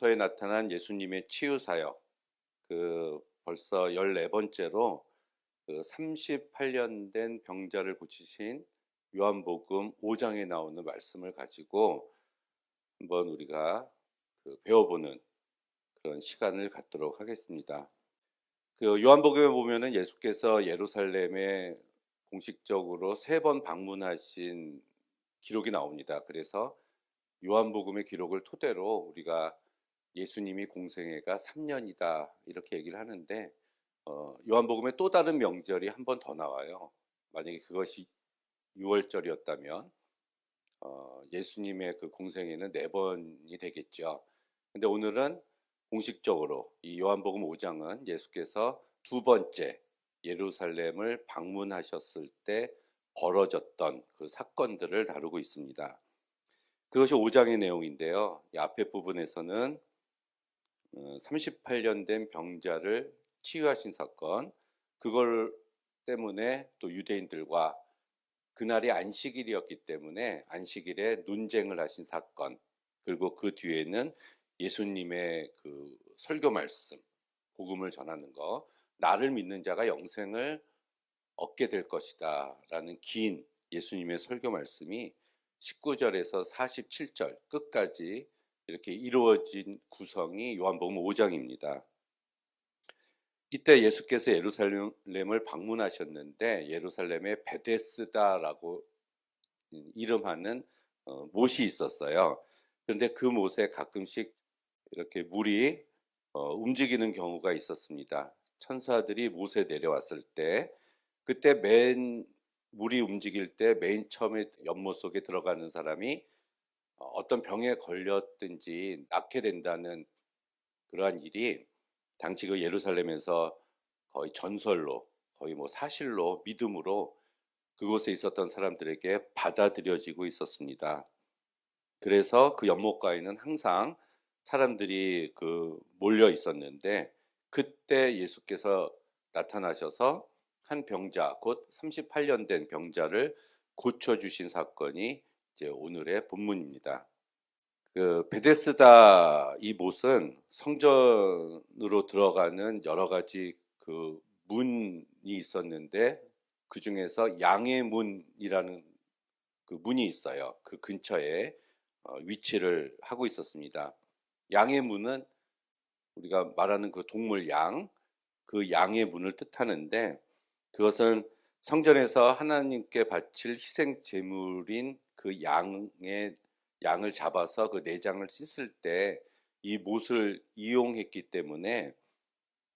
복음서에 나타난 예수님의 치유 사역, 벌써 14번째로 38년 된 병자를 고치신 요한복음 5장에 나오는 말씀을 가지고 한번 우리가 배워보는 그런 시간을 갖도록 하겠습니다. 요한복음에 보면은 예수께서 예루살렘에 공식적으로 3번 방문하신 기록이 나옵니다. 그래서 요한복음의 기록을 토대로 우리가 예수님이 공생애가 3년이다 이렇게 얘기를 하는데, 요한복음에 또 다른 명절이 한 번 더 나와요. 만약에 그것이 6월절이었다면 예수님의 그 공생애는 4번이 되겠죠. 근데 오늘은 공식적으로 이 요한복음 5장은 예수께서 2번째 예루살렘을 방문하셨을 때 벌어졌던 그 사건들을 다루고 있습니다. 그것이 5장의 내용인데요. 이 앞에 부분에서는 38년 된 병자를 치유하신 사건, 그걸 때문에 또 유대인들과 그날이 안식일이었기 때문에 안식일에 논쟁을 하신 사건, 그리고 그 뒤에는 예수님의 그 설교 말씀, 복음을 전하는 거, 나를 믿는 자가 영생을 얻게 될 것이다 라는 긴 예수님의 설교 말씀이 19절에서 47절 끝까지 이렇게 이루어진 구성이 요한복음 5장입니다. 이때 예수께서 예루살렘을 방문하셨는데 예루살렘에 베데스다라고 이름하는 못이 있었어요. 그런데 그 못에 가끔씩 이렇게 물이 움직이는 경우가 있었습니다. 천사들이 못에 내려왔을 때, 그때 물이 움직일 때 맨 처음에 연못 속에 들어가는 사람이 어떤 병에 걸렸든지 낫게 된다는 그러한 일이 당시 그 예루살렘에서 거의 전설로, 거의 뭐 사실로, 믿음으로 그곳에 있었던 사람들에게 받아들여지고 있었습니다. 그래서 그 연못가에는 항상 사람들이 몰려 있었는데, 그때 예수께서 나타나셔서 한 병자, 곧 38년 된 병자를 고쳐주신 사건이 이제 오늘의 본문입니다. 베데스다 이 못은 성전으로 들어가는 여러 가지 문이 있었는데, 그 중에서 양의 문이라는 그 문이 있어요. 그 근처에 위치를 하고 있었습니다. 양의 문은 우리가 말하는 그 동물 양, 그 양의 문을 뜻하는데, 그것은 성전에서 하나님께 바칠 희생 제물인 그 양을 잡아서 그 내장을 씻을 때 이 못을 이용했기 때문에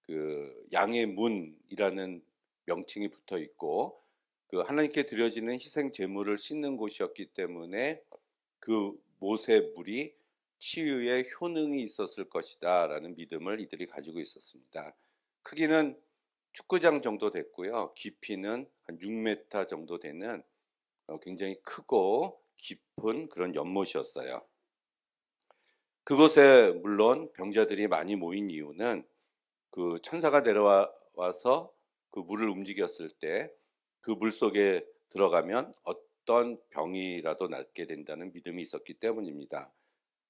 그 양의 문이라는 명칭이 붙어 있고, 그 하나님께 드려지는 희생 제물을 씻는 곳이었기 때문에 그 못의 물이 치유의 효능이 있었을 것이다 라는 믿음을 이들이 가지고 있었습니다. 크기는 축구장 정도 됐고요. 깊이는 한 6m 정도 되는 굉장히 크고 깊은 그런 연못이었어요. 그곳에 물론 병자들이 많이 모인 이유는 그 천사가 내려와서 그 물을 움직였을 때 그 물 속에 들어가면 어떤 병이라도 낫게 된다는 믿음이 있었기 때문입니다.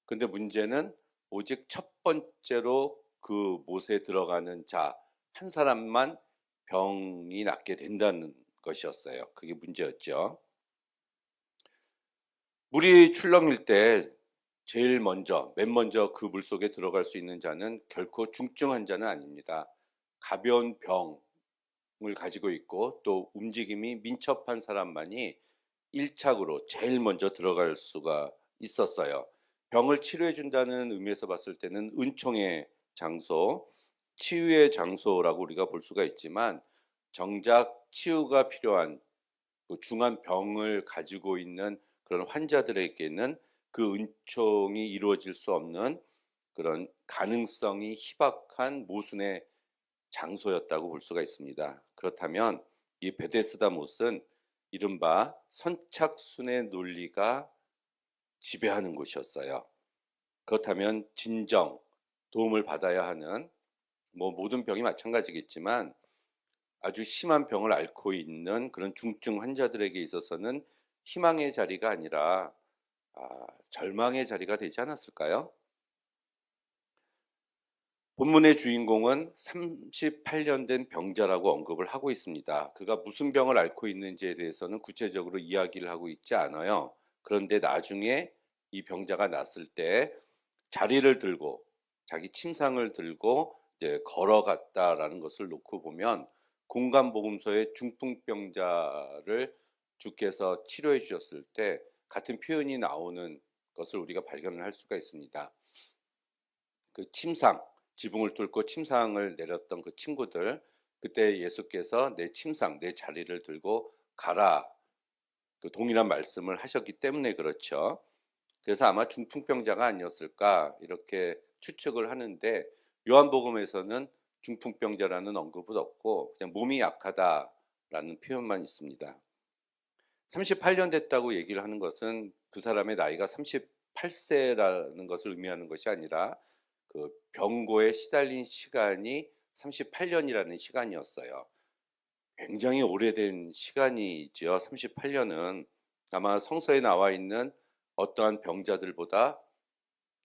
그런데 문제는 오직 첫 번째로 그 못에 들어가는 자 한 사람만 병이 낫게 된다는 것이었어요. 그게 문제였죠. 물이 출렁일 때 맨 먼저 그 물 속에 들어갈 수 있는 자는 결코 중증 자는 아닙니다. 가벼운 병을 가지고 있고 또 움직임이 민첩한 사람만이 1착으로 제일 먼저 들어갈 수가 있었어요. 병을 치료해 준다는 의미에서 봤을 때는 은총의 장소, 치유의 장소라고 우리가 볼 수가 있지만, 정작 치유가 필요한 그 중한 병을 가지고 있는 그런 환자들에게는 그 은총이 이루어질 수 없는 그런 가능성이 희박한 모순의 장소였다고 볼 수가 있습니다. 그렇다면 이 베데스다 못은 이른바 선착순의 논리가 지배하는 곳이었어요. 그렇다면 진정 도움을 받아야 하는, 모든 병이 마찬가지겠지만 아주 심한 병을 앓고 있는 그런 중증 환자들에게 있어서는 희망의 자리가 아니라 절망의 자리가 되지 않았을까요? 본문의 주인공은 38년 된 병자라고 언급을 하고 있습니다. 그가 무슨 병을 앓고 있는지에 대해서는 구체적으로 이야기를 하고 있지 않아요. 그런데 나중에 이 병자가 났을 때 자리를 들고 자기 침상을 들고 이제 걸어갔다라는 것을 놓고 보면 공간복음서의 중풍병자를 주께서 치료해 주셨을 때 같은 표현이 나오는 것을 우리가 발견을 할 수가 있습니다. 그 침상, 지붕을 뚫고 침상을 내렸던 그 친구들, 그때 예수께서 내 침상, 내 자리를 들고 가라, 그 동일한 말씀을 하셨기 때문에 그렇죠. 그래서 아마 중풍병자가 아니었을까 이렇게 추측을 하는데, 요한복음에서는 중풍병자라는 언급은 없고 그냥 몸이 약하다라는 표현만 있습니다. 38년 됐다고 얘기를 하는 것은 그 사람의 나이가 38세라는 것을 의미하는 것이 아니라 그 병고에 시달린 시간이 38년이라는 시간이었어요. 굉장히 오래된 시간이죠. 38년은 아마 성서에 나와 있는 어떠한 병자들보다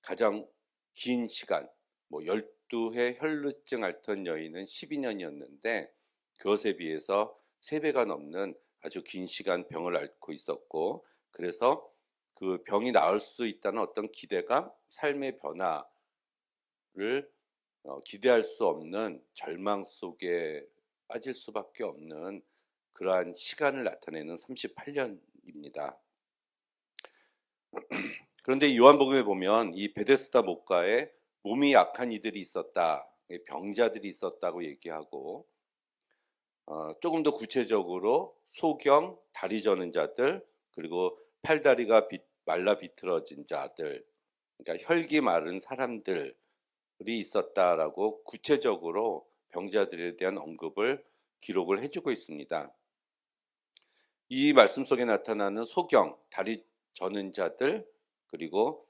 가장 긴 시간, 뭐 12해 혈루증 앓던 여인은 12년이었는데 그것에 비해서 3배가 넘는 아주 긴 시간 병을 앓고 있었고, 그래서 그 병이 나을 수 있다는 어떤 기대감, 삶의 변화를 기대할 수 없는 절망 속에 빠질 수밖에 없는 그러한 시간을 나타내는 38년입니다. 그런데 요한복음에 보면 이 베데스다 목가에 몸이 약한 이들이 있었다, 병자들이 있었다고 얘기하고, 조금 더 구체적으로 소경, 다리 저는 자들, 그리고 팔다리가 말라 비틀어진 자들, 그러니까 혈기 마른 사람들이 있었다라고 구체적으로 병자들에 대한 언급을 기록을 해주고 있습니다. 이 말씀 속에 나타나는 소경, 다리 저는 자들, 그리고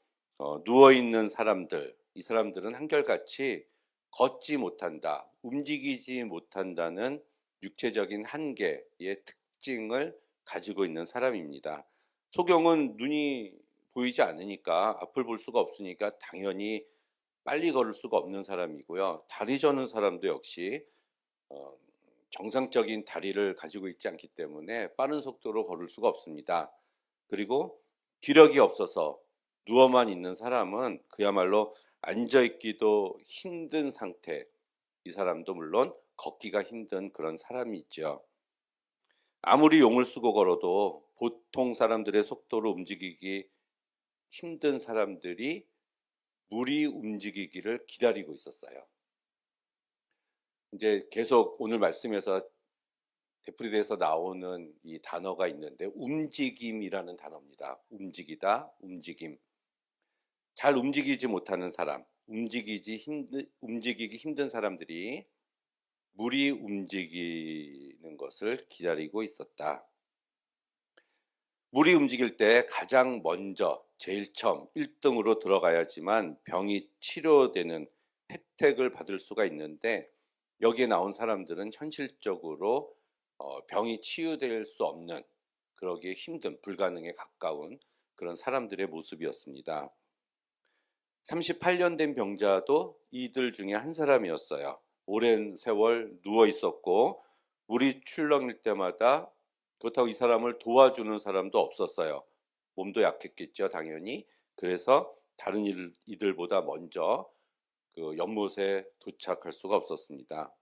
누워있는 사람들, 이 사람들은 한결같이 걷지 못한다, 움직이지 못한다는 육체적인 한계의 특징을 가지고 있는 사람입니다. 소경은 눈이 보이지 않으니까, 앞을 볼 수가 없으니까 당연히 빨리 걸을 수가 없는 사람이고요. 다리 저는 사람도 역시 정상적인 다리를 가지고 있지 않기 때문에 빠른 속도로 걸을 수가 없습니다. 그리고 기력이 없어서 누워만 있는 사람은 그야말로 앉아있기도 힘든 상태, 이 사람도 물론 걷기가 힘든 그런 사람이 있죠. 아무리 용을 쓰고 걸어도 보통 사람들의 속도로 움직이기 힘든 사람들이 물이 움직이기를 기다리고 있었어요. 이제 계속 오늘 말씀에서 되풀이돼서 나오는 이 단어가 있는데, 움직임이라는 단어입니다. 움직이다, 움직임. 잘 움직이지 못하는 사람, 움직이기 힘든 사람들이 물이 움직이는 것을 기다리고 있었다. 물이 움직일 때 가장 먼저 제일 처음 1등으로 들어가야지만 병이 치료되는 혜택을 받을 수가 있는데, 여기에 나온 사람들은 현실적으로 병이 치유될 수 없는, 그러기에 힘든, 불가능에 가까운 그런 사람들의 모습이었습니다. 38년 된 병자도 이들 중에 한 사람이었어요. 오랜 세월 누워 있었고 물이 출렁일 때마다, 그렇다고 이 사람을 도와주는 사람도 없었어요. 몸도 약했겠죠, 당연히. 그래서 다른 이들보다 먼저 그 연못에 도착할 수가 없었습니다.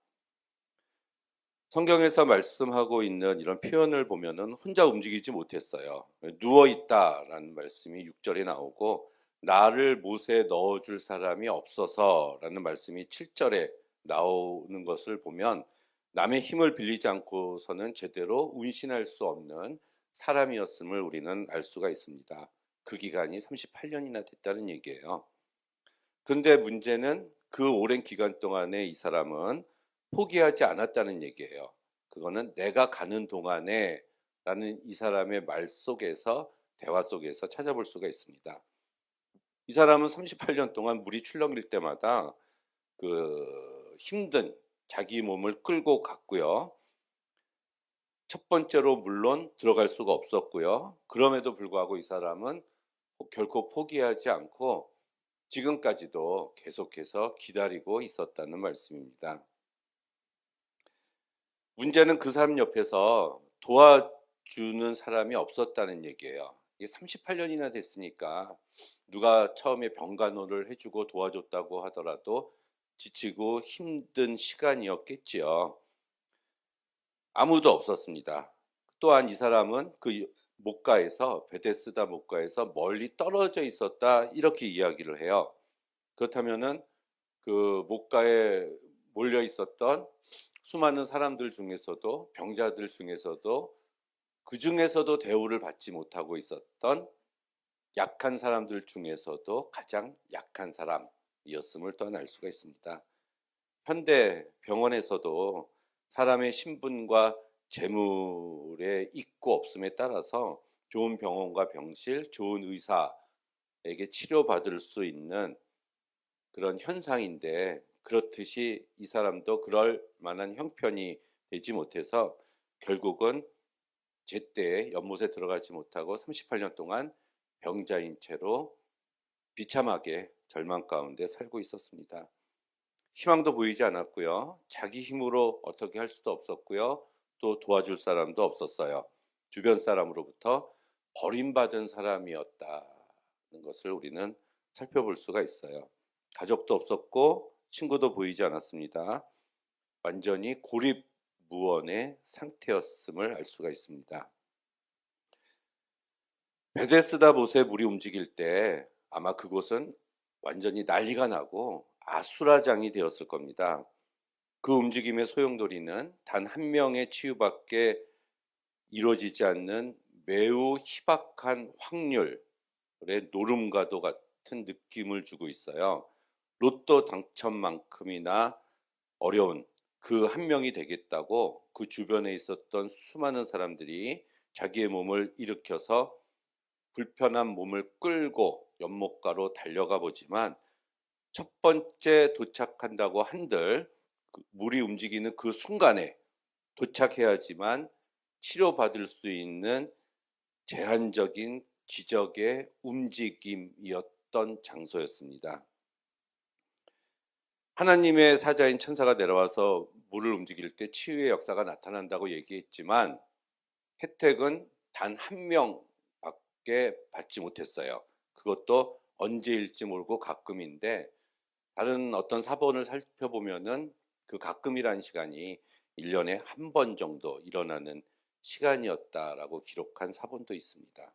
성경에서 말씀하고 있는 이런 표현을 보면은 혼자 움직이지 못했어요. 누워 있다라는 말씀이 6절에 나오고, 나를 못에 넣어줄 사람이 없어서라는 말씀이 7절에 나오는 것을 보면, 남의 힘을 빌리지 않고서는 제대로 운신할 수 없는 사람이었음을 우리는 알 수가 있습니다. 그 기간이 38년이나 됐다는 얘기예요. 그런데 문제는 그 오랜 기간 동안에 이 사람은 포기하지 않았다는 얘기예요. 그거는 내가 가는 동안에 라는 이 사람의 말 속에서, 대화 속에서 찾아볼 수가 있습니다. 이 사람은 38년 동안 물이 출렁일 때마다 그 힘든 자기 몸을 끌고 갔고요. 첫 번째로 물론 들어갈 수가 없었고요. 그럼에도 불구하고 이 사람은 결코 포기하지 않고 지금까지도 계속해서 기다리고 있었다는 말씀입니다. 문제는 그 사람 옆에서 도와주는 사람이 없었다는 얘기예요. 이게 38년이나 됐으니까 누가 처음에 병간호를 해주고 도와줬다고 하더라도 지치고 힘든 시간이었겠지요. 아무도 없었습니다. 또한 이 사람은 그 목가에서, 베데스다 목가에서 멀리 떨어져 있었다, 이렇게 이야기를 해요. 그렇다면은 그 목가에 몰려 있었던 수많은 사람들 중에서도, 병자들 중에서도, 그 중에서도 대우를 받지 못하고 있었던 약한 사람들 중에서도 가장 약한 사람이었음을 또한 알 수가 있습니다. 현대 병원에서도 사람의 신분과 재물의 있고 없음에 따라서 좋은 병원과 병실, 좋은 의사에게 치료받을 수 있는 그런 현상인데, 그렇듯이 이 사람도 그럴 만한 형편이 되지 못해서 결국은 제때 연못에 들어가지 못하고 38년 동안 병자인 채로 비참하게 절망 가운데 살고 있었습니다. 희망도 보이지 않았고요. 자기 힘으로 어떻게 할 수도 없었고요. 또 도와줄 사람도 없었어요. 주변 사람으로부터 버림받은 사람이었다는 것을 우리는 살펴볼 수가 있어요. 가족도 없었고 친구도 보이지 않았습니다. 완전히 고립무원의 상태였음을 알 수가 있습니다. 베데스다 못에 물이 움직일 때 아마 그곳은 완전히 난리가 나고 아수라장이 되었을 겁니다. 그 움직임의 소용돌이는 단 한 명의 치유밖에 이루어지지 않는 매우 희박한 확률의 노름과도 같은 느낌을 주고 있어요. 로또 당첨만큼이나 어려운 그 한 명이 되겠다고 그 주변에 있었던 수많은 사람들이 자기의 몸을 일으켜서 불편한 몸을 끌고 연못가로 달려가 보지만 첫 번째 도착한다고 한들 물이 움직이는 그 순간에 도착해야지만 치료받을 수 있는 제한적인 기적의 움직임이었던 장소였습니다. 하나님의 사자인 천사가 내려와서 물을 움직일 때 치유의 역사가 나타난다고 얘기했지만 혜택은 단 한 명밖에 받지 못했어요. 그것도 언제일지 모르고 가끔인데, 다른 어떤 사본을 살펴보면은 그 가끔이라는 시간이 1년에 한 번 정도 일어나는 시간이었다라고 기록한 사본도 있습니다.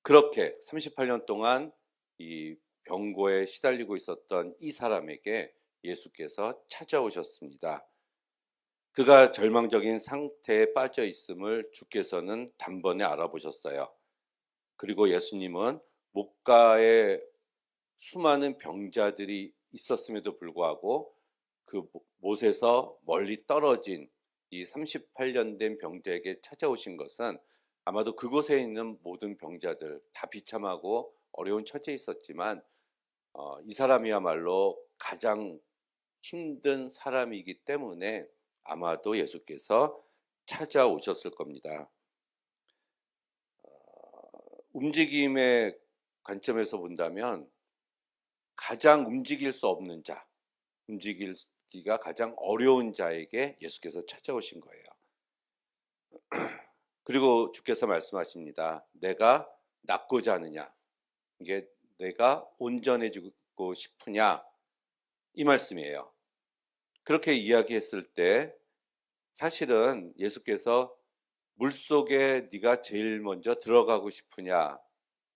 그렇게 38년 동안 이 병고에 시달리고 있었던 이 사람에게 예수께서 찾아오셨습니다. 그가 절망적인 상태에 빠져 있음을 주께서는 단번에 알아보셨어요. 그리고 예수님은 목가에 수많은 병자들이 있었음에도 불구하고 그 못에서 멀리 떨어진 이 38년 된 병자에게 찾아오신 것은 아마도 그곳에 있는 모든 병자들 다 비참하고 어려운 처지에 있었지만 이 사람이야말로 가장 힘든 사람이기 때문에 아마도 예수께서 찾아오셨을 겁니다. 움직임의 관점에서 본다면 가장 움직일 수 없는 자, 움직이기가 가장 어려운 자에게 예수께서 찾아오신 거예요. 그리고 주께서 말씀하십니다. 내가 낫고자 하느냐, 이게 내가 온전해지고 싶으냐, 이 말씀이에요. 그렇게 이야기했을 때 사실은 예수께서 물속에 네가 제일 먼저 들어가고 싶으냐,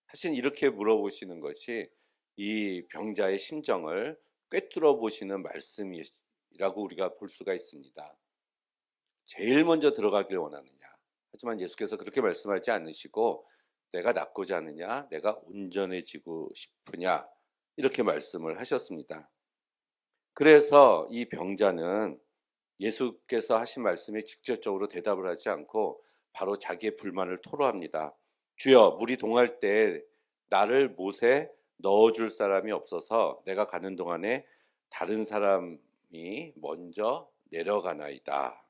사실 이렇게 물어보시는 것이 이 병자의 심정을 꿰뚫어 보시는 말씀이라고 우리가 볼 수가 있습니다. 제일 먼저 들어가길 원하느냐. 하지만 예수께서 그렇게 말씀하지 않으시고 내가 낫고자 하느냐, 내가 온전해지고 싶으냐, 이렇게 말씀을 하셨습니다. 그래서 이 병자는 예수께서 하신 말씀에 직접적으로 대답을 하지 않고 바로 자기의 불만을 토로합니다. 주여, 물이 동할 때 나를 못에 넣어줄 사람이 없어서 내가 가는 동안에 다른 사람이 먼저 내려가나이다.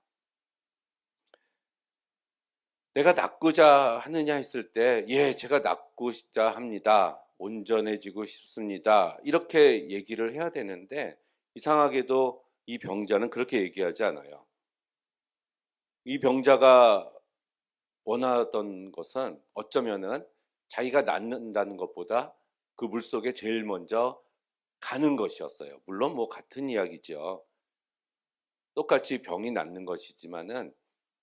내가 낫고자 하느냐 했을 때, 예, 제가 낫고자 합니다. 온전해지고 싶습니다. 이렇게 얘기를 해야 되는데 이상하게도 이 병자는 그렇게 얘기하지 않아요. 이 병자가 원하던 것은 어쩌면은 자기가 낫는다는 것보다 그 물속에 제일 먼저 가는 것이었어요. 물론 뭐 같은 이야기죠. 똑같이 병이 낫는 것이지만은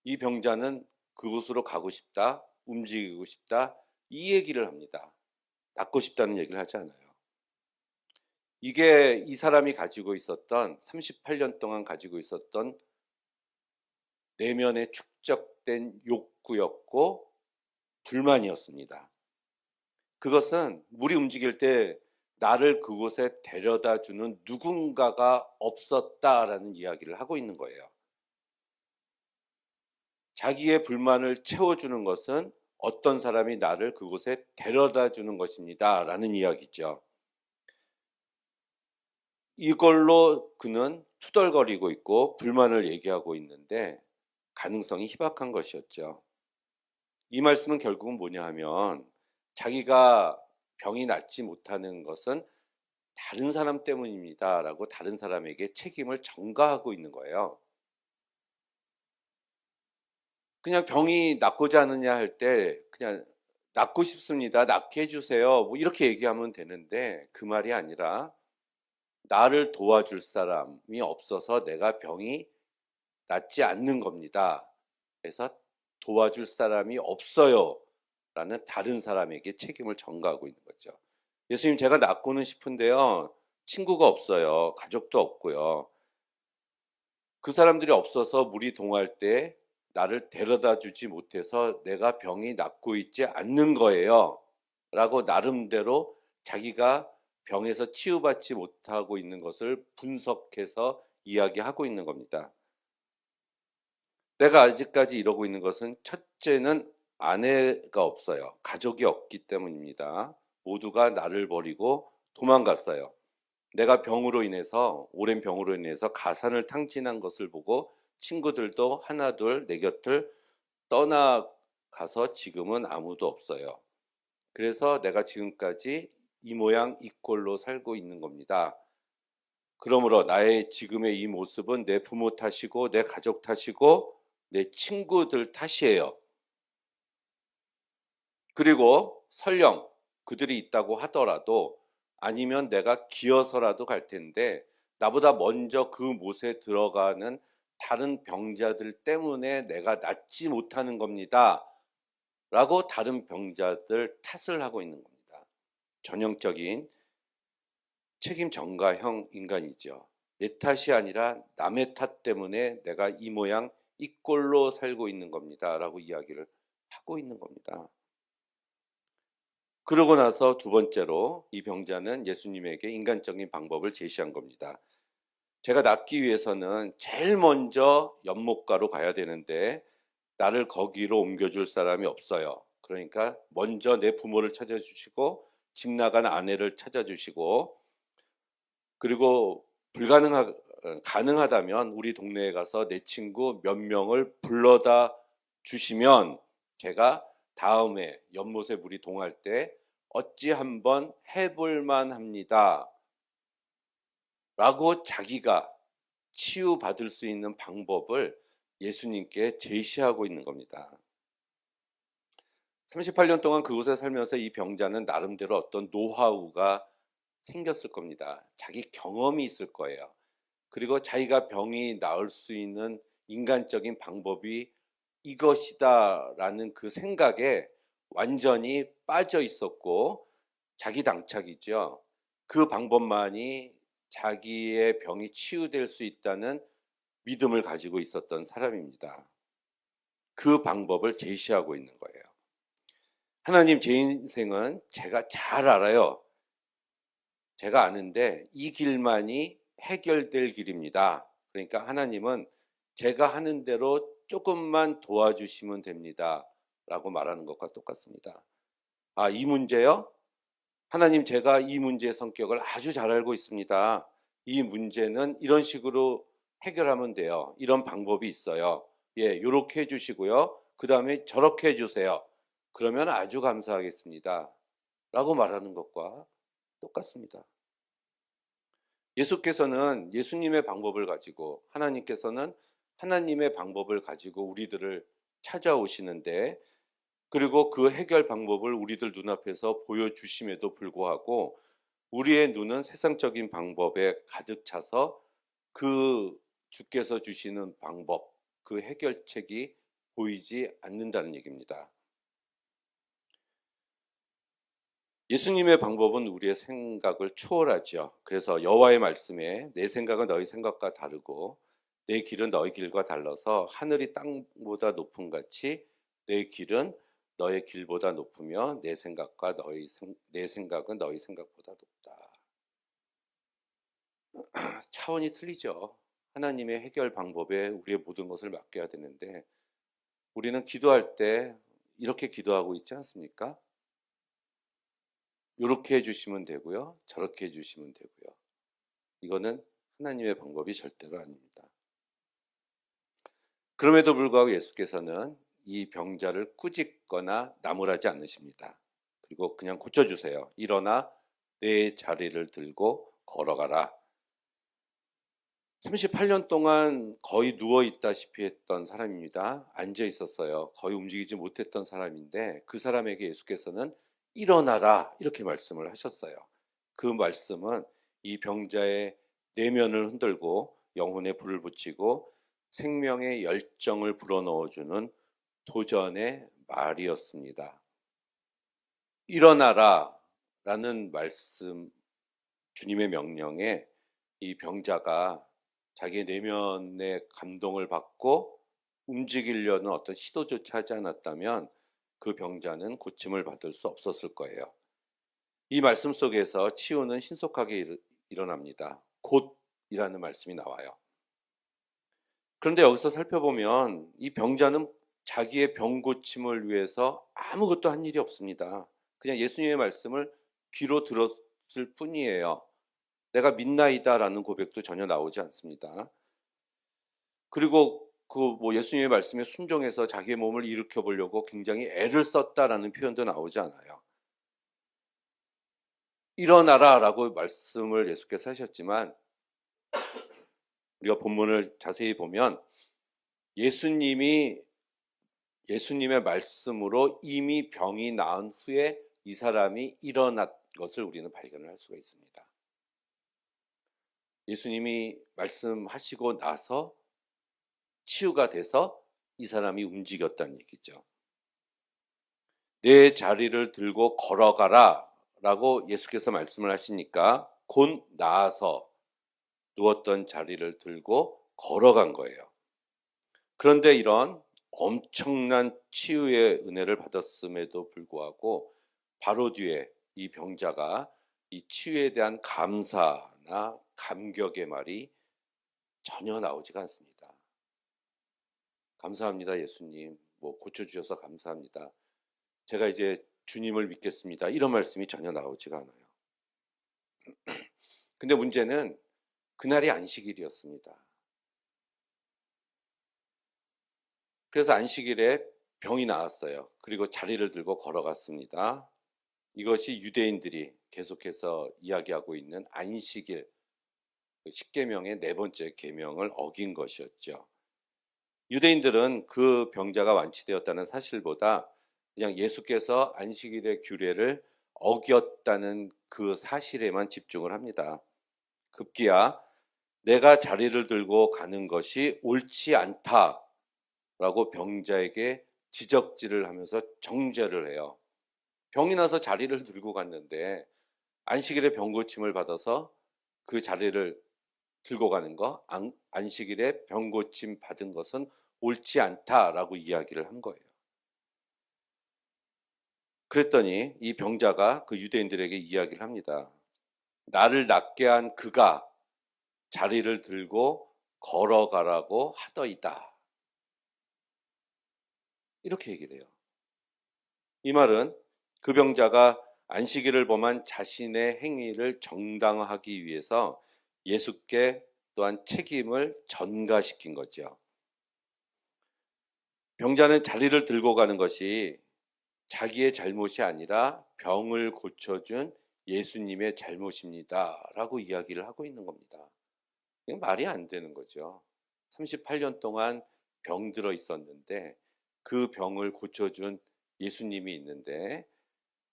이 병자는 그곳으로 가고 싶다, 움직이고 싶다, 이 얘기를 합니다. 낫고 싶다는 얘기를 하지 않아요. 이게 이 사람이 가지고 있었던 38년 동안 가지고 있었던 내면에 축적된 욕구였고 불만이었습니다. 그것은 물이 움직일 때 나를 그곳에 데려다 주는 누군가가 없었다라는 이야기를 하고 있는 거예요. 자기의 불만을 채워주는 것은 어떤 사람이 나를 그곳에 데려다 주는 것입니다. 라는 이야기죠. 이걸로 그는 투덜거리고 있고 불만을 얘기하고 있는데 가능성이 희박한 것이었죠. 이 말씀은 결국은 뭐냐 하면 자기가 병이 낫지 못하는 것은 다른 사람 때문입니다. 라고 다른 사람에게 책임을 전가하고 있는 거예요. 그냥 병이 낫고자 하느냐 할 때 그냥 낫고 싶습니다. 낫게 해주세요. 뭐 이렇게 얘기하면 되는데 그 말이 아니라 나를 도와줄 사람이 없어서 내가 병이 낫지 않는 겁니다. 그래서 도와줄 사람이 없어요. 라는 다른 사람에게 책임을 전가하고 있는 거죠. 예수님, 제가 낫고는 싶은데요. 친구가 없어요. 가족도 없고요. 그 사람들이 없어서 물이 동할 때 나를 데려다 주지 못해서 내가 병이 낫고 있지 않는 거예요. 라고 나름대로 자기가 병에서 치유받지 못하고 있는 것을 분석해서 이야기하고 있는 겁니다. 내가 아직까지 이러고 있는 것은 첫째는 아내가 없어요. 가족이 없기 때문입니다. 모두가 나를 버리고 도망갔어요. 내가 병으로 인해서, 오랜 병으로 인해서 가산을 탕진한 것을 보고 친구들도 하나둘 내 곁을 떠나가서 지금은 아무도 없어요. 그래서 내가 지금까지 이 모양 이 꼴로 살고 있는 겁니다. 그러므로 나의 지금의 이 모습은 내 부모 탓이고 내 가족 탓이고 내 친구들 탓이에요. 그리고 설령 그들이 있다고 하더라도 아니면 내가 기어서라도 갈 텐데 나보다 먼저 그 못에 들어가는 다른 병자들 때문에 내가 낫지 못하는 겁니다. 라고 다른 병자들 탓을 하고 있는 겁니다. 전형적인 책임 전가형 인간이죠. 내 탓이 아니라 남의 탓 때문에 내가 이 모양 이 꼴로 살고 있는 겁니다. 라고 이야기를 하고 있는 겁니다. 그러고 나서 두 번째로 이 병자는 예수님에게 인간적인 방법을 제시한 겁니다. 제가 낫기 위해서는 제일 먼저 연못가로 가야 되는데 나를 거기로 옮겨줄 사람이 없어요. 그러니까 먼저 내 부모를 찾아주시고 집 나간 아내를 찾아주시고 그리고 가능하다면 우리 동네에 가서 내 친구 몇 명을 불러다 주시면 제가 다음에 연못에 물이 동할 때 어찌 한번 해볼 만합니다. 라고 자기가 치유받을 수 있는 방법을 예수님께 제시하고 있는 겁니다. 38년 동안 그곳에 살면서 이 병자는 나름대로 어떤 노하우가 생겼을 겁니다. 자기 경험이 있을 거예요. 그리고 자기가 병이 나을 수 있는 인간적인 방법이 이것이다라는 그 생각에 완전히 빠져 있었고 자기 당착이죠. 그 방법만이 자기의 병이 치유될 수 있다는 믿음을 가지고 있었던 사람입니다. 그 방법을 제시하고 있는 거예요. 하나님, 제 인생은 제가 잘 알아요. 제가 아는데 이 길만이 해결될 길입니다. 그러니까 하나님은 제가 하는 대로 조금만 도와주시면 됩니다. 라고 말하는 것과 똑같습니다. 아, 이 문제요? 하나님, 제가 이 문제의 성격을 아주 잘 알고 있습니다. 이 문제는 이런 식으로 해결하면 돼요. 이런 방법이 있어요. 예, 요렇게 해주시고요. 그 다음에 저렇게 해주세요. 그러면 아주 감사하겠습니다. 라고 말하는 것과 똑같습니다. 예수께서는 예수님의 방법을 가지고, 하나님께서는 하나님의 방법을 가지고 우리들을 찾아오시는데, 그리고 그 해결 방법을 우리들 눈앞에서 보여주심에도 불구하고 우리의 눈은 세상적인 방법에 가득 차서 그 주께서 주시는 방법, 그 해결책이 보이지 않는다는 얘기입니다. 예수님의 방법은 우리의 생각을 초월하죠. 그래서 여호와의 말씀에 내 생각은 너희 생각과 다르고 내 길은 너희 길과 달라서 하늘이 땅보다 높음 같이 내 길은 너의 길보다 높으며 내 생각은 너희 생각보다 높다. 차원이 틀리죠. 하나님의 해결 방법에 우리의 모든 것을 맡겨야 되는데 우리는 기도할 때 이렇게 기도하고 있지 않습니까? 이렇게 해주시면 되고요. 저렇게 해주시면 되고요. 이거는 하나님의 방법이 절대로 아닙니다. 그럼에도 불구하고 예수께서는 이 병자를 꾸짖거나 나무라지 않으십니다. 그리고 그냥 고쳐주세요. 일어나 내 자리를 들고 걸어가라. 38년 동안 거의 누워 있다시피 했던 사람입니다. 앉아 있었어요. 거의 움직이지 못했던 사람인데 그 사람에게 예수께서는 일어나라 이렇게 말씀을 하셨어요. 그 말씀은 이 병자의 내면을 흔들고 영혼에 불을 붙이고 생명의 열정을 불어넣어주는 도전의 말이었습니다. 일어나라 라는 말씀, 주님의 명령에 이 병자가 자기의 내면의 감동을 받고 움직이려는 어떤 시도조차 하지 않았다면 그 병자는 고침을 받을 수 없었을 거예요. 이 말씀 속에서 치유는 신속하게 일어납니다. 곧이라는 말씀이 나와요. 그런데 여기서 살펴보면 이 병자는 자기의 병 고침을 위해서 아무것도 한 일이 없습니다. 그냥 예수님의 말씀을 귀로 들었을 뿐이에요. 내가 믿나이다라는 고백도 전혀 나오지 않습니다. 그리고 예수님의 말씀에 순종해서 자기의 몸을 일으켜 보려고 굉장히 애를 썼다라는 표현도 나오지 않아요. 일어나라라고 말씀을 예수께서 하셨지만 우리가 본문을 자세히 보면 예수님의 말씀으로 이미 병이 나은 후에 이 사람이 일어난 것을 우리는 발견을 할 수가 있습니다. 예수님이 말씀하시고 나서 치유가 돼서 이 사람이 움직였다는 얘기죠. 내 자리를 들고 걸어가라 라고 예수께서 말씀을 하시니까 곧 나아서 누웠던 자리를 들고 걸어간 거예요. 그런데 이런 엄청난 치유의 은혜를 받았음에도 불구하고 바로 뒤에 이 병자가 이 치유에 대한 감사나 감격의 말이 전혀 나오지가 않습니다. 감사합니다, 예수님. 고쳐주셔서 감사합니다. 제가 이제 주님을 믿겠습니다. 이런 말씀이 전혀 나오지가 않아요. 근데 문제는 그날이 안식일이었습니다. 그래서 안식일에 병이 나왔어요. 그리고 자리를 들고 걸어갔습니다. 이것이 유대인들이 계속해서 이야기하고 있는 안식일, 십계명의 네 번째 계명을 어긴 것이었죠. 유대인들은 그 병자가 완치되었다는 사실보다 그냥 예수께서 안식일의 규례를 어겼다는 그 사실에만 집중을 합니다. 급기야 내가 자리를 들고 가는 것이 옳지 않다라고 병자에게 지적질을 하면서 정죄를 해요. 병이 나서 자리를 들고 갔는데 안식일에 병 고침을 받아서 그 자리를 들고 가는 거, 안식일에 병 고침 받은 것은 옳지 않다라고 이야기를 한 거예요. 그랬더니 이 병자가 그 유대인들에게 이야기를 합니다. 나를 낫게 한 그가 자리를 들고 걸어가라고 하더이다. 이렇게 얘기를 해요. 이 말은 그 병자가 안식일을 범한 자신의 행위를 정당화하기 위해서 예수께 또한 책임을 전가시킨 거죠. 병자는 자리를 들고 가는 것이 자기의 잘못이 아니라 병을 고쳐준 예수님의 잘못입니다. 라고 이야기를 하고 있는 겁니다. 이게 말이 안 되는 거죠. 38년 동안 병들어 있었는데 그 병을 고쳐준 예수님이 있는데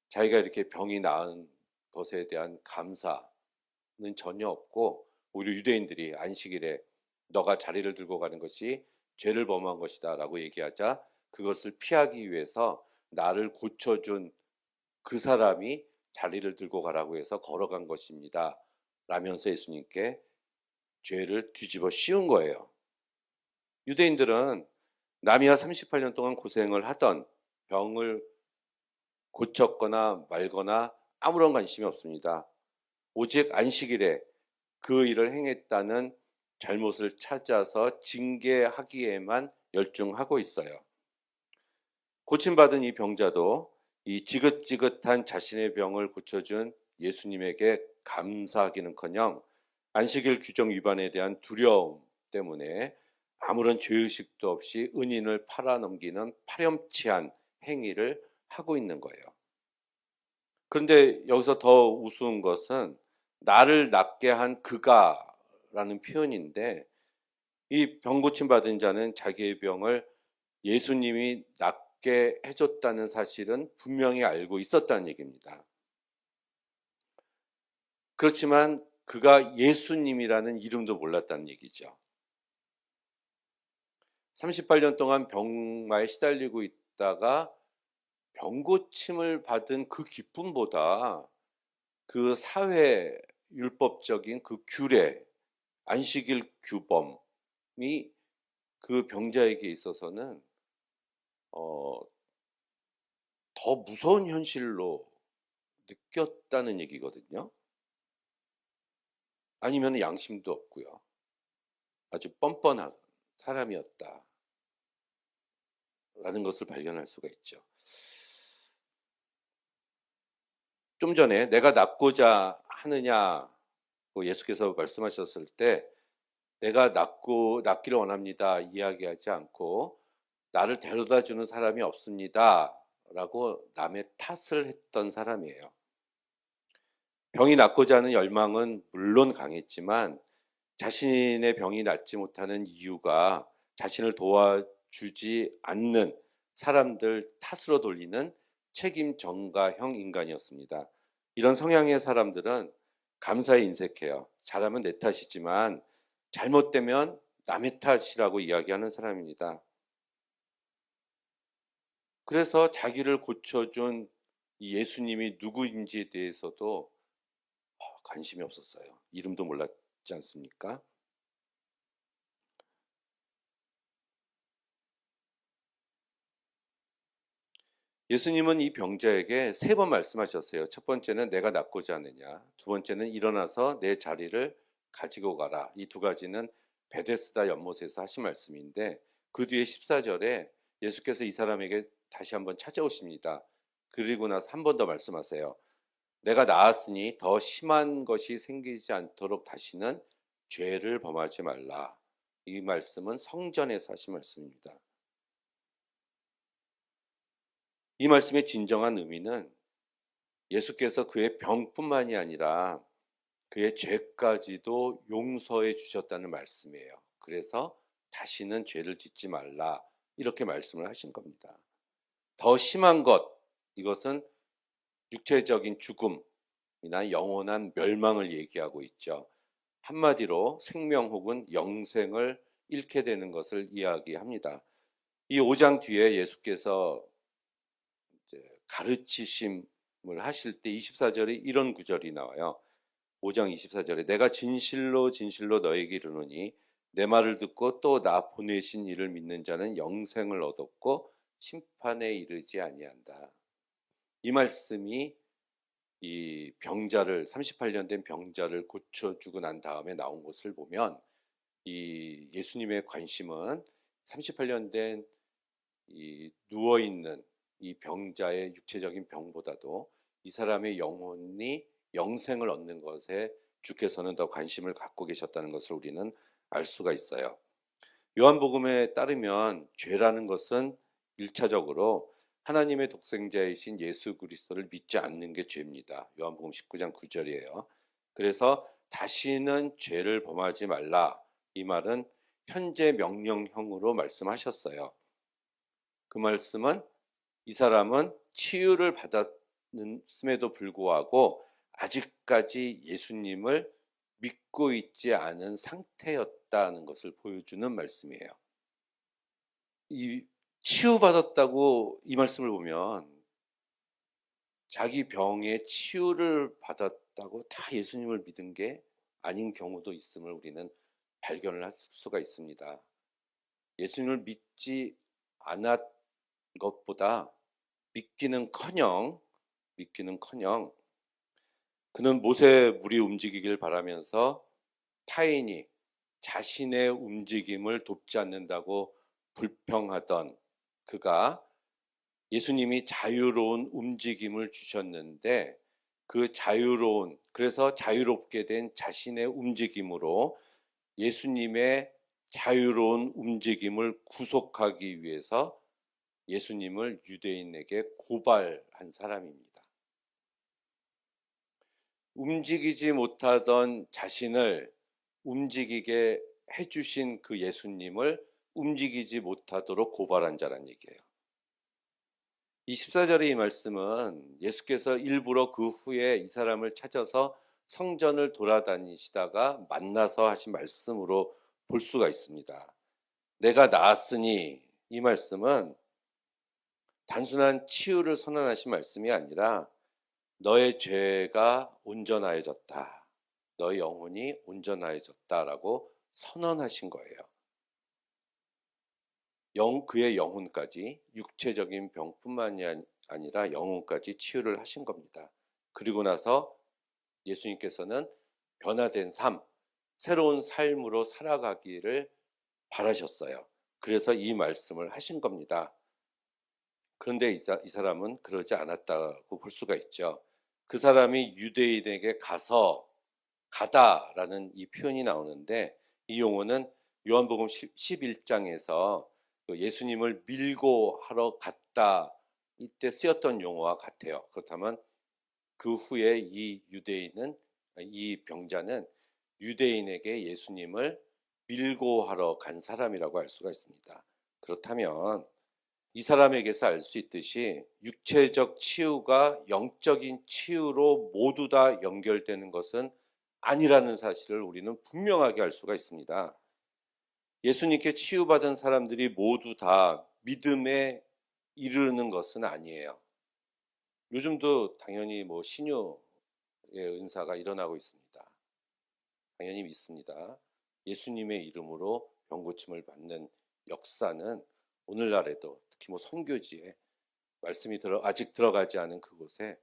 자기가 이렇게 병이 나은 것에 대한 감사는 전혀 없고 오히려 유대인들이 안식일에 너가 자리를 들고 가는 것이 죄를 범한 것이다 라고 얘기하자 그것을 피하기 위해서 나를 고쳐준 그 사람이 자리를 들고 가라고 해서 걸어간 것입니다 라면서 예수님께 죄를 뒤집어 씌운 거예요. 유대인들은 남이야 38년 동안 고생을 하던 병을 고쳤거나 말거나 아무런 관심이 없습니다. 오직 안식일에 그 일을 행했다는 잘못을 찾아서 징계하기에만 열중하고 있어요. 고침받은 이 병자도 이 지긋지긋한 자신의 병을 고쳐준 예수님에게 감사하기는커녕 안식일 규정 위반에 대한 두려움 때문에 아무런 죄의식도 없이 은인을 팔아넘기는 파렴치한 행위를 하고 있는 거예요. 그런데 여기서 더 우스운 것은 나를 낫게 한 그가라는 표현인데 이 병 고침 받은 자는 자기의 병을 예수님이 낫게 해줬다는 사실은 분명히 알고 있었다는 얘기입니다. 그렇지만 그가 예수님이라는 이름도 몰랐다는 얘기죠. 38년 동안 병마에 시달리고 있다가 병 고침을 받은 그 기쁨보다 그 사회 율법적인 그 규례, 안식일 규범이 그 병자에게 있어서는 더 무서운 현실로 느꼈다는 얘기거든요. 아니면 양심도 없고요. 아주 뻔뻔한 사람이었다라는 것을 발견할 수가 있죠. 좀 전에 내가 낫고자 하느냐고 예수께서 말씀하셨을 때 내가 낫기를 원합니다 이야기하지 않고 나를 데려다 주는 사람이 없습니다 라고 남의 탓을 했던 사람이에요. 병이 낫고자 하는 열망은 물론 강했지만 자신의 병이 낫지 못하는 이유가 자신을 도와주지 않는 사람들 탓으로 돌리는 책임 전가형 인간이었습니다. 이런 성향의 사람들은 감사에 인색해요. 잘하면 내 탓이지만 잘못되면 남의 탓이라고 이야기하는 사람입니다. 그래서 자기를 고쳐준 이 예수님이 누구인지에 대해서도 관심이 없었어요. 이름도 몰랐지 않습니까? 예수님은 이 병자에게 3번 말씀하셨어요. 첫 번째는 내가 낫고자 하느냐, 두 번째는 일어나서 내 자리를 가지고 가라. 이 두 가지는 베데스다 연못에서 하신 말씀인데 그 뒤에 14절에 예수께서 이 사람에게 다시 한번 찾아오십니다. 그리고 나서 한 번 더 말씀하세요. 내가 나았으니 더 심한 것이 생기지 않도록 다시는 죄를 범하지 말라. 이 말씀은 성전에서 하신 말씀입니다. 이 말씀의 진정한 의미는 예수께서 그의 병뿐만이 아니라 그의 죄까지도 용서해 주셨다는 말씀이에요. 그래서 다시는 죄를 짓지 말라 이렇게 말씀을 하신 겁니다. 더 심한 것, 이것은 육체적인 죽음이나 영원한 멸망을 얘기하고 있죠. 한마디로 생명 혹은 영생을 잃게 되는 것을 이야기합니다. 이 5장 뒤에 예수께서 가르치심을 하실 때 24절에 이런 구절이 나와요. 5장 24절에 내가 진실로 진실로 너에게 이르노니 내 말을 듣고 또 나 보내신 이를 믿는 자는 영생을 얻었고 심판에 이르지 아니한다. 이 말씀이 이 병자를 38년 된 병자를 고쳐주고 난 다음에 나온 것을 보면 이 예수님의 관심은 38년 된 이 누워 있는 이 병자의 육체적인 병보다도 이 사람의 영혼이 영생을 얻는 것에 주께서는 더 관심을 갖고 계셨다는 것을 우리는 알 수가 있어요. 요한복음에 따르면 죄라는 것은 1차적으로 하나님의 독생자이신 예수 그리스도를 믿지 않는 게 죄입니다. 요한복음 19장 9절이에요. 그래서 다시는 죄를 범하지 말라. 이 말은 현재 명령형으로 말씀하셨어요. 그 말씀은 이 사람은 치유를 받았음에도 불구하고 아직까지 예수님을 믿고 있지 않은 상태였다는 것을 보여주는 말씀이에요. 이 치유받았다고 이 말씀을 보면 자기 병의 치유를 받았다고 다 예수님을 믿은 게 아닌 경우도 있음을 우리는 발견을 할 수가 있습니다. 예수님을 믿지 않았 것보다 믿기는커녕 그는 못의 물이 움직이길 바라면서 타인이 자신의 움직임을 돕지 않는다고 불평하던 그가 예수님이 자유로운 움직임을 주셨는데 그 그래서 자유롭게 된 자신의 움직임으로 예수님의 자유로운 움직임을 구속하기 위해서 예수님을 유대인에게 고발한 사람입니다. 움직이지 못하던 자신을 움직이게 해주신 그 예수님을 움직이지 못하도록 고발한 자란 얘기예요. 이 14절의 이 말씀은 예수께서 일부러 그 후에 이 사람을 찾아서 성전을 돌아다니시다가 만나서 하신 말씀으로 볼 수가 있습니다. 내가 나았으니, 이 말씀은 단순한 치유를 선언하신 말씀이 아니라 너의 죄가 온전하여졌다, 너의 영혼이 온전하여졌다라고 선언하신 거예요. 그의 영혼까지, 육체적인 병뿐만이 아니라 영혼까지 치유를 하신 겁니다. 그리고 나서 예수님께서는 변화된 삶, 새로운 삶으로 살아가기를 바라셨어요. 그래서 이 말씀을 하신 겁니다. 그런데 이 사람은 그러지 않았다고 볼 수가 있죠. 그 사람이 유대인에게 가다라는 이 표현이 나오는데, 이 용어는 요한복음 11장에서 예수님을 밀고 하러 갔다, 이때 쓰였던 용어와 같아요. 그렇다면 그 후에 이 병자는 유대인에게 예수님을 밀고 하러 간 사람이라고 할 수가 있습니다. 그렇다면 이 사람에게서 알 수 있듯이 육체적 치유가 영적인 치유로 모두 다 연결되는 것은 아니라는 사실을 우리는 분명하게 알 수가 있습니다. 예수님께 치유받은 사람들이 모두 다 믿음에 이르는 것은 아니에요. 요즘도 당연히 신유의 은사가 일어나고 있습니다. 당연히 믿습니다. 예수님의 이름으로 병고침을 받는 역사는 오늘날에도 특히 선교지에 말씀이 아직 들어가지 않은 그곳에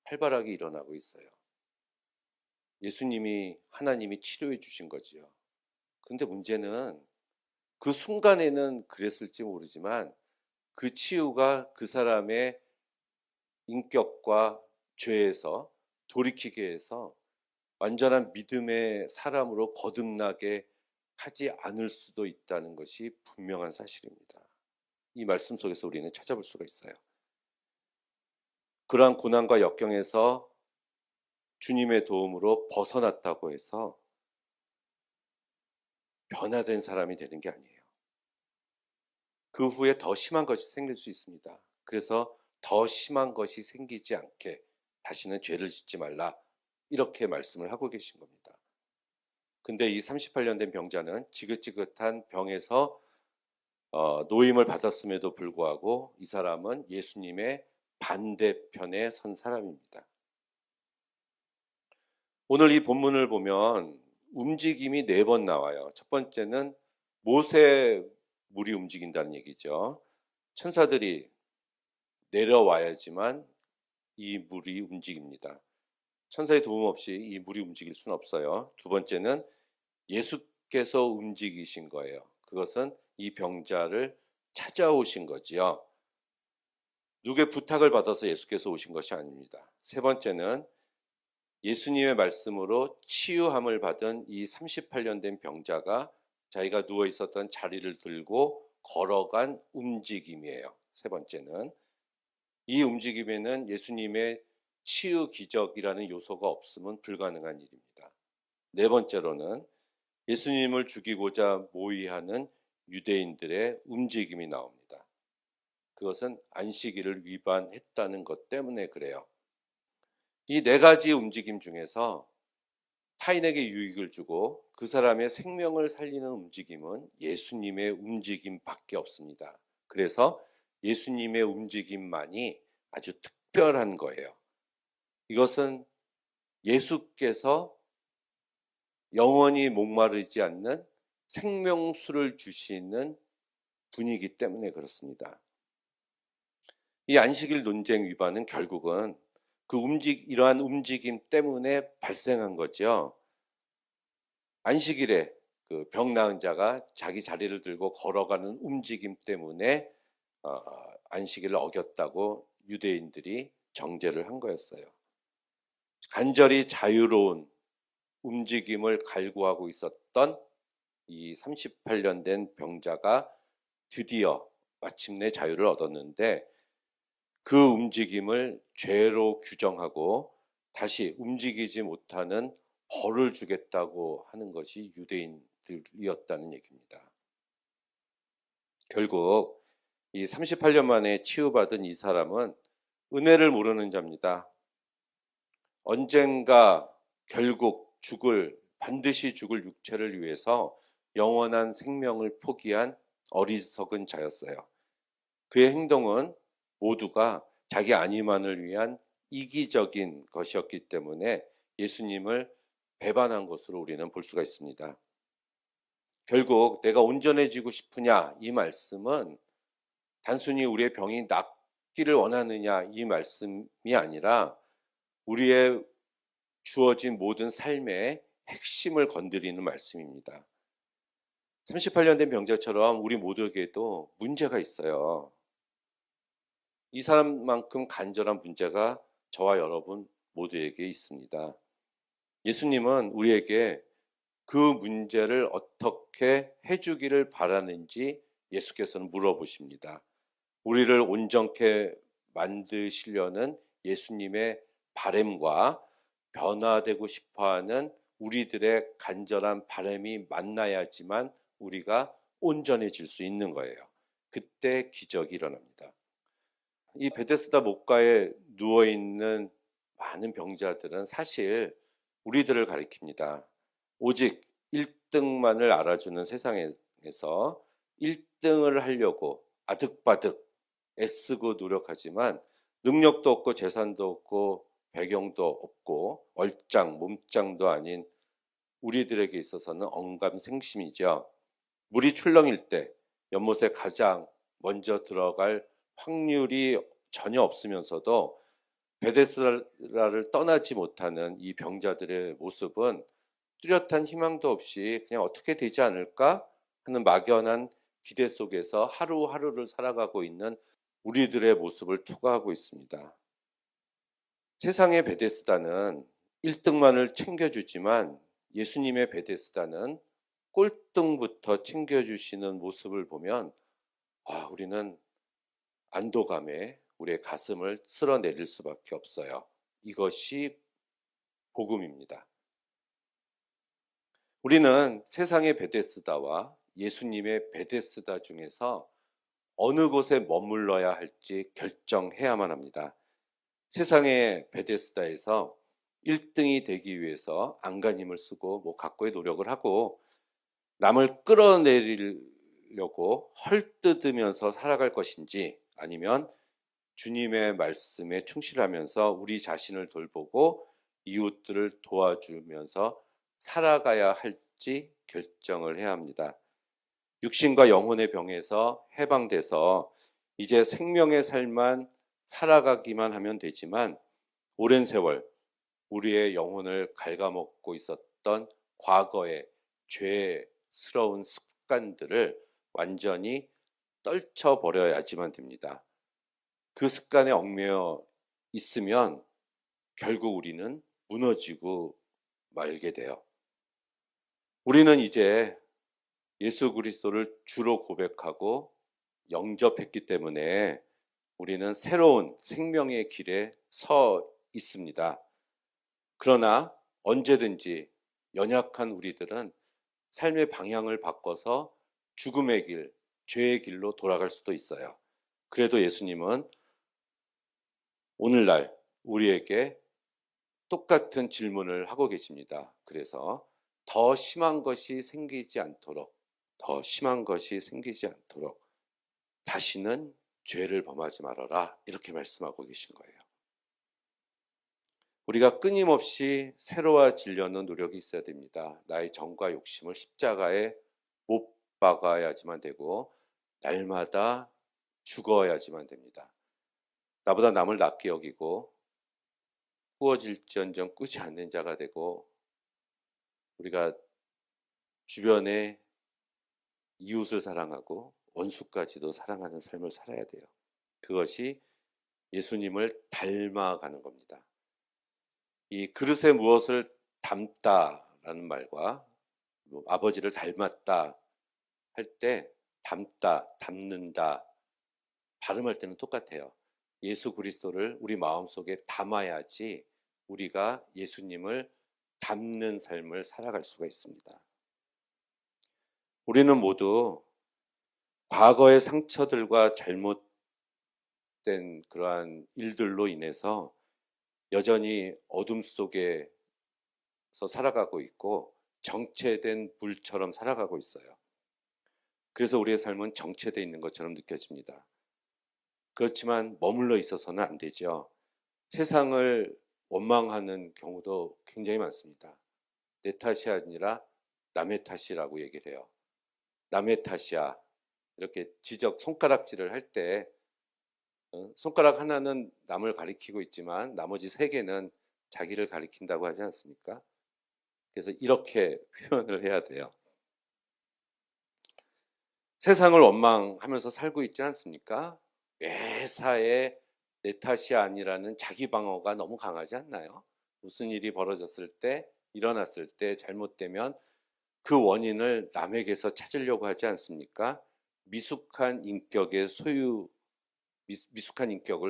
활발하게 일어나고 있어요. 하나님이 치료해 주신 거지요. 그런데 문제는 그 순간에는 그랬을지 모르지만 그 치유가 그 사람의 인격과 죄에서 돌이키게 해서 완전한 믿음의 사람으로 거듭나게 하지 않을 수도 있다는 것이 분명한 사실입니다. 이 말씀 속에서 우리는 찾아볼 수가 있어요. 그러한 고난과 역경에서 주님의 도움으로 벗어났다고 해서 변화된 사람이 되는 게 아니에요. 그 후에 더 심한 것이 생길 수 있습니다. 그래서 더 심한 것이 생기지 않게 다시는 죄를 짓지 말라, 이렇게 말씀을 하고 계신 겁니다. 근데 이 38년 된 병자는 지긋지긋한 병에서 노임을 받았음에도 불구하고 이 사람은 예수님의 반대편에 선 사람입니다. 오늘 이 본문을 보면 움직임이 4번 나와요. 첫 번째는 못의 물이 움직인다는 얘기죠. 천사들이 내려와야지만 이 물이 움직입니다. 천사의 도움 없이 이 물이 움직일 수는 없어요. 두 번째는 예수께서 움직이신 거예요. 그것은 이 병자를 찾아오신 거지요. 누구의 부탁을 받아서 예수께서 오신 것이 아닙니다. 세 번째는 예수님의 말씀으로 치유함을 받은 이 38년 된 병자가 자기가 누워 있었던 자리를 들고 걸어간 움직임이에요. 세 번째는. 이 움직임에는 예수님의 치유 기적이라는 요소가 없으면 불가능한 일입니다. 네 번째로는 예수님을 죽이고자 모의하는 유대인들의 움직임이 나옵니다. 그것은 안식일을 위반했다는 것 때문에 그래요. 이 네 가지 움직임 중에서 타인에게 유익을 주고 그 사람의 생명을 살리는 움직임은 예수님의 움직임밖에 없습니다. 그래서 예수님의 움직임만이 아주 특별한 거예요. 이것은 예수께서 영원히 목마르지 않는 생명수를 주시는 분이기 때문에 그렇습니다. 이 안식일 논쟁 위반은 결국은 이러한 움직임 때문에 발생한 거죠. 안식일에 그 병 나은 자가 자기 자리를 들고 걸어가는 움직임 때문에 안식일을 어겼다고 유대인들이 정죄를 한 거였어요. 간절히 자유로운 움직임을 갈구하고 있었던 이 38년 된 병자가 드디어 마침내 자유를 얻었는데 그 움직임을 죄로 규정하고 다시 움직이지 못하는 벌을 주겠다고 하는 것이 유대인들이었다는 얘기입니다. 결국 이 38년 만에 치유받은 이 사람은 은혜를 모르는 자입니다. 언젠가 결국 반드시 죽을 육체를 위해서 영원한 생명을 포기한 어리석은 자였어요. 그의 행동은 모두가 자기 안위만을 위한 이기적인 것이었기 때문에 예수님을 배반한 것으로 우리는 볼 수가 있습니다. 결국 내가 온전해지고 싶으냐 이 말씀은 단순히 우리의 병이 낫기를 원하느냐 이 말씀이 아니라 우리의 주어진 모든 삶의 핵심을 건드리는 말씀입니다. 38년 된 병자처럼 우리 모두에게도 문제가 있어요. 이 사람만큼 간절한 문제가 저와 여러분 모두에게 있습니다. 예수님은 우리에게 그 문제를 어떻게 해주기를 바라는지 예수께서는 물어보십니다. 우리를 온전케 만드시려는 예수님의 바램과 변화되고 싶어하는 우리들의 간절한 바람이 만나야지만 우리가 온전해질 수 있는 거예요. 그때 기적이 일어납니다. 이 베데스다 목가에 누워있는 많은 병자들은 사실 우리들을 가리킵니다. 오직 1등만을 알아주는 세상에서 1등을 하려고 아득바득 애쓰고 노력하지만 능력도 없고 재산도 없고 배경도 없고 얼짱 몸짱도 아닌 우리들에게 있어서는 언감생심이죠. 물이 출렁일 때 연못에 가장 먼저 들어갈 확률이 전혀 없으면서도 베데스다를 떠나지 못하는 이 병자들의 모습은 뚜렷한 희망도 없이 그냥 어떻게 되지 않을까 하는 막연한 기대 속에서 하루하루를 살아가고 있는 우리들의 모습을 투과하고 있습니다. 세상의 베데스다는 1등만을 챙겨주지만 예수님의 베데스다는 꼴등부터 챙겨주시는 모습을 보면 우리는 안도감에 우리의 가슴을 쓸어내릴 수밖에 없어요. 이것이 복음입니다. 우리는 세상의 베데스다와 예수님의 베데스다 중에서 어느 곳에 머물러야 할지 결정해야만 합니다. 세상의 베데스다에서 1등이 되기 위해서 안간힘을 쓰고 각고의 노력을 하고 남을 끌어내리려고 헐뜯으면서 살아갈 것인지 아니면 주님의 말씀에 충실하면서 우리 자신을 돌보고 이웃들을 도와주면서 살아가야 할지 결정을 해야 합니다. 육신과 영혼의 병에서 해방돼서 이제 생명의 삶만 살아가기만 하면 되지만 오랜 세월 우리의 영혼을 갉아먹고 있었던 과거의 죄스러운 습관들을 완전히 떨쳐버려야지만 됩니다. 그 습관에 얽매여 있으면 결국 우리는 무너지고 말게 돼요. 우리는 이제 예수 그리스도를 주로 고백하고 영접했기 때문에 우리는 새로운 생명의 길에 서 있습니다. 그러나 언제든지 연약한 우리들은 삶의 방향을 바꿔서 죽음의 길, 죄의 길로 돌아갈 수도 있어요. 그래도 예수님은 오늘날 우리에게 똑같은 질문을 하고 계십니다. 그래서 더 심한 것이 생기지 않도록, 더 심한 것이 생기지 않도록 다시는 죄를 범하지 말아라, 이렇게 말씀하고 계신 거예요. 우리가 끊임없이 새로워지려는 노력이 있어야 됩니다. 나의 정과 욕심을 십자가에 못 박아야지만 되고 날마다 죽어야지만 됩니다. 나보다 남을 낮게 여기고 구워질지언정 끄지 않는 자가 되고, 우리가 주변에 이웃을 사랑하고 원수까지도 사랑하는 삶을 살아야 돼요. 그것이 예수님을 닮아가는 겁니다. 이 그릇에 무엇을 담다라는 말과 아버지를 닮았다 할 때 담다, 담는다 발음할 때는 똑같아요. 예수 그리스도를 우리 마음속에 담아야지 우리가 예수님을 닮는 삶을 살아갈 수가 있습니다. 우리는 모두 과거의 상처들과 잘못된 그러한 일들로 인해서 여전히 어둠 속에서 살아가고 있고 정체된 불처럼 살아가고 있어요. 그래서 우리의 삶은 정체되어 있는 것처럼 느껴집니다. 그렇지만 머물러 있어서는 안 되죠. 세상을 원망하는 경우도 굉장히 많습니다. 내 탓이 아니라 남의 탓이라고 얘기를 해요. 남의 탓이야, 이렇게 지적, 손가락질을 할 때 손가락 하나는 남을 가리키고 있지만 나머지 세 개는 자기를 가리킨다고 하지 않습니까? 그래서 이렇게 표현을 해야 돼요. 세상을 원망하면서 살고 있지 않습니까? 매사에 내 탓이 아니라는 자기 방어가 너무 강하지 않나요? 무슨 일이 벌어졌을 때, 일어났을 때 잘못되면 그 원인을 남에게서 찾으려고 하지 않습니까? 미숙한 인격을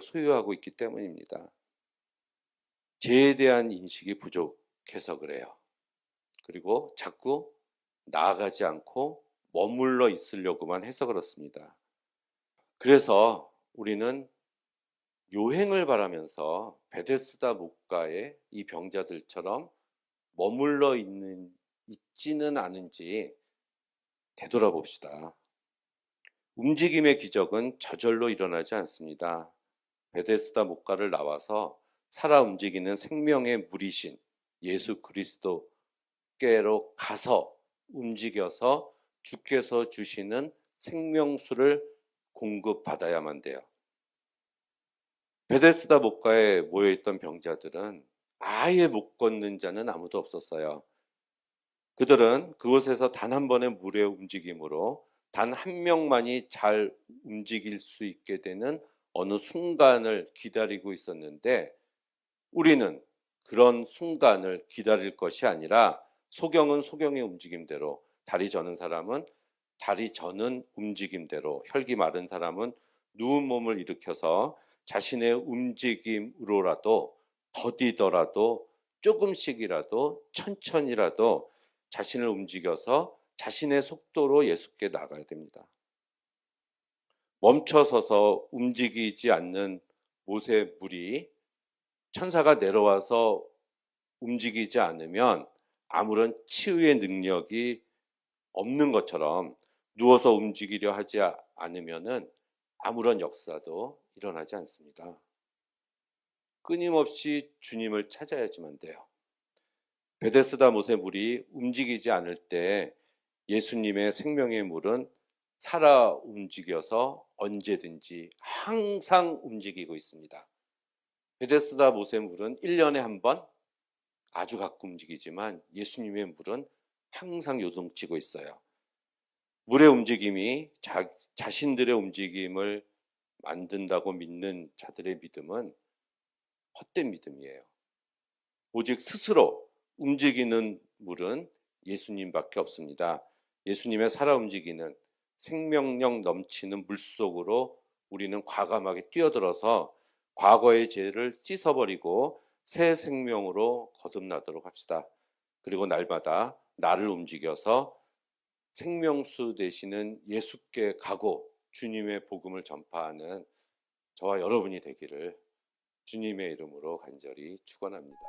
소유하고 있기 때문입니다. 죄에 대한 인식이 부족해서 그래요. 그리고 자꾸 나아가지 않고 머물러 있으려고만 해서 그렇습니다. 그래서 우리는 요행을 바라면서 베데스다 목가의 이 병자들처럼 머물러 있지는 않은지 되돌아봅시다. 움직임의 기적은 저절로 일어나지 않습니다. 베데스다 목가를 나와서 살아 움직이는 생명의 물이신 예수 그리스도께로 가서 움직여서 주께서 주시는 생명수를 공급받아야만 돼요. 베데스다 목가에 모여있던 병자들은 아예 못 걷는 자는 아무도 없었어요. 그들은 그곳에서 단 한 번의 물의 움직임으로 단 한 명만이 잘 움직일 수 있게 되는 어느 순간을 기다리고 있었는데, 우리는 그런 순간을 기다릴 것이 아니라 소경은 소경의 움직임대로, 다리 저는 사람은 다리 저는 움직임대로, 혈기 마른 사람은 누운 몸을 일으켜서 자신의 움직임으로라도 더디더라도 조금씩이라도 천천히라도 자신을 움직여서 자신의 속도로 예수께 나가야 됩니다. 멈춰서서 움직이지 않는 못의 물이 천사가 내려와서 움직이지 않으면 아무런 치유의 능력이 없는 것처럼, 누워서 움직이려 하지 않으면은 아무런 역사도 일어나지 않습니다. 끊임없이 주님을 찾아야지만 돼요. 베데스다 못의 물이 움직이지 않을 때 예수님의 생명의 물은 살아 움직여서 언제든지 항상 움직이고 있습니다. 베데스다 못의 물은 1년에 한 번 아주 가끔 움직이지만 예수님의 물은 항상 요동치고 있어요. 물의 움직임이 자신들의 움직임을 만든다고 믿는 자들의 믿음은 헛된 믿음이에요. 오직 스스로 움직이는 물은 예수님밖에 없습니다. 예수님의 살아 움직이는 생명력 넘치는 물 속으로 우리는 과감하게 뛰어들어서 과거의 죄를 씻어버리고 새 생명으로 거듭나도록 합시다. 그리고 날마다 나를 움직여서 생명수 되시는 예수께 가고 주님의 복음을 전파하는 저와 여러분이 되기를 주님의 이름으로 간절히 축원합니다.